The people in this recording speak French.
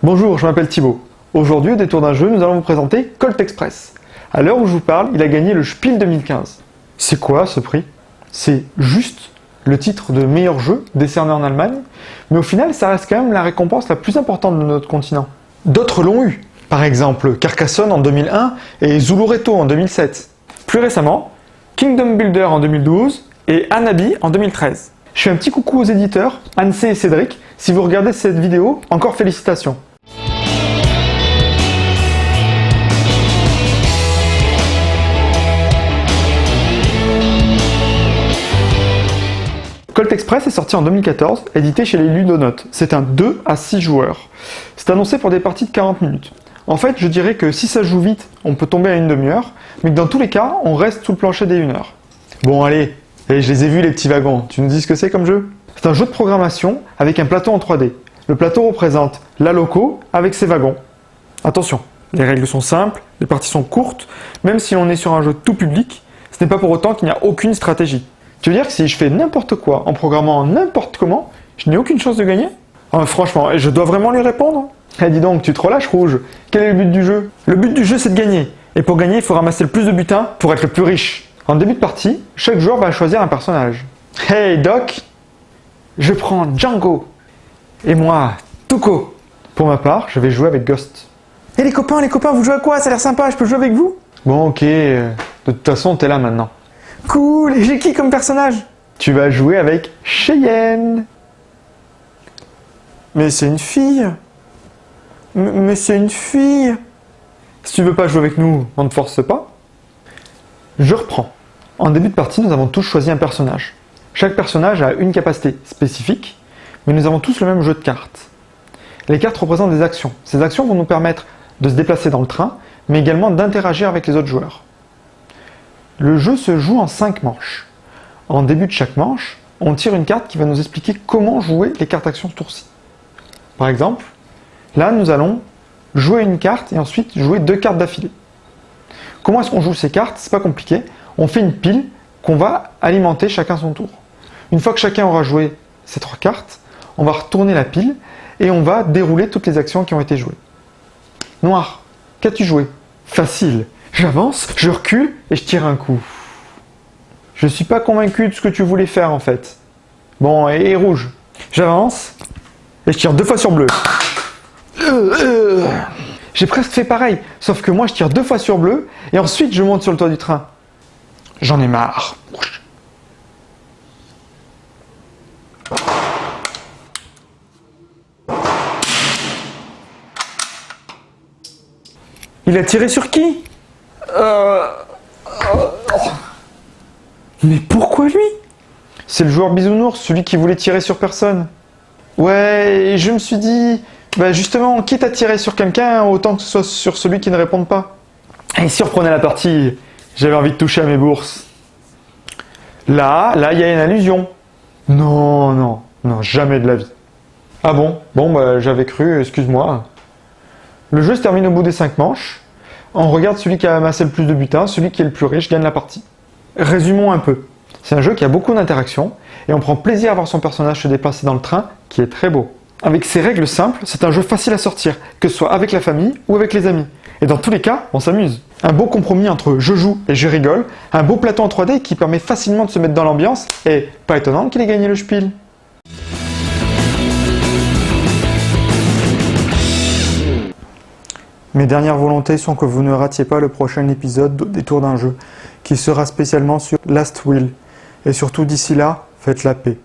Bonjour, je m'appelle Thibaut. Aujourd'hui, au détour d'un jeu, nous allons vous présenter Colt Express. À l'heure où je vous parle, il a gagné le Spiel 2015. C'est quoi ce prix? C'est juste le titre de meilleur jeu décerné en Allemagne, mais au final, ça reste quand même la récompense la plus importante de notre continent. D'autres l'ont eu, par exemple Carcassonne en 2001 et Zulureto en 2007. Plus récemment, Kingdom Builder en 2012 et Hanabi en 2013. Je fais un petit coucou aux éditeurs, Anse et Cédric. Si vous regardez cette vidéo, encore félicitations. Colt Express est sorti en 2014, édité chez les Ludonotes. C'est un 2 à 6 joueurs. C'est annoncé pour des parties de 40 minutes. En fait, je dirais que si ça joue vite, on peut tomber à une demi-heure, mais que dans tous les cas, on reste sous le plancher des 1 heure. Bon allez, je les ai vus les petits wagons, tu nous dis ce que c'est comme jeu? C'est un jeu de programmation avec un plateau en 3D. Le plateau représente la loco avec ses wagons. Attention, les règles sont simples, les parties sont courtes, même si on est sur un jeu tout public, ce n'est pas pour autant qu'il n'y a aucune stratégie. Tu veux dire que si je fais n'importe quoi en programmant n'importe comment, je n'ai aucune chance de gagner? Franchement, je dois vraiment lui répondre? Dis donc, tu te relâches Rouge. Quel est le but du jeu? Le but du jeu c'est de gagner. Et pour gagner, il faut ramasser le plus de butins pour être le plus riche. En début de partie, chaque joueur va choisir un personnage. Hey Doc, je prends Django. Et moi, Tuco. Pour ma part, je vais jouer avec Ghost. Et les copains, vous jouez à quoi? Ça a l'air sympa, je peux jouer avec vous? Bon ok, de toute façon t'es là maintenant. Cool, et j'ai qui comme personnage? Tu vas jouer avec Cheyenne. Mais c'est une fille. Mais c'est une fille. Si tu veux pas jouer avec nous, on ne te force pas. Je reprends. En début de partie, nous avons tous choisi un personnage. Chaque personnage a une capacité spécifique, mais nous avons tous le même jeu de cartes. Les cartes représentent des actions. Ces actions vont nous permettre de se déplacer dans le train, mais également d'interagir avec les autres joueurs. Le jeu se joue en 5 manches. En début de chaque manche, on tire une carte qui va nous expliquer comment jouer les cartes actions ce tour-ci. Par exemple, là nous allons jouer une carte et ensuite jouer 2 cartes d'affilée. Comment est-ce qu'on joue ces cartes? C'est pas compliqué. On fait une pile qu'on va alimenter chacun son tour. Une fois que chacun aura joué ces 3 cartes, on va retourner la pile et on va dérouler toutes les actions qui ont été jouées. Noir, qu'as-tu joué? Facile. J'avance, je recule et je tire un coup. Je suis pas convaincu de ce que tu voulais faire en fait. Bon, et rouge. J'avance et je tire 2 fois sur bleu. J'ai presque fait pareil, sauf que moi je tire 2 fois sur bleu et ensuite je monte sur le toit du train. J'en ai marre. Il a tiré sur qui? Mais pourquoi lui? C'est le joueur bisounours, celui qui voulait tirer sur personne. Ouais, et je me suis dit, justement, quitte à tirer sur quelqu'un, autant que ce soit sur celui qui ne répond pas. Et si on reprenait la partie, j'avais envie de toucher à mes bourses. Là, il y a une allusion. Non, jamais de la vie. Ah bon? Bon, j'avais cru, excuse-moi. Le jeu se termine au bout des 5 manches. On regarde celui qui a amassé le plus de butins, celui qui est le plus riche gagne la partie. Résumons un peu. C'est un jeu qui a beaucoup d'interactions et on prend plaisir à voir son personnage se déplacer dans le train qui est très beau. Avec ses règles simples, c'est un jeu facile à sortir, que ce soit avec la famille ou avec les amis. Et dans tous les cas, on s'amuse. Un beau compromis entre je joue et je rigole, un beau plateau en 3D qui permet facilement de se mettre dans l'ambiance et pas étonnant qu'il ait gagné le Spiel. Mes dernières volontés sont que vous ne ratiez pas le prochain épisode de Détour d'un jeu, qui sera spécialement sur Last Will. Et surtout d'ici là, faites la paix.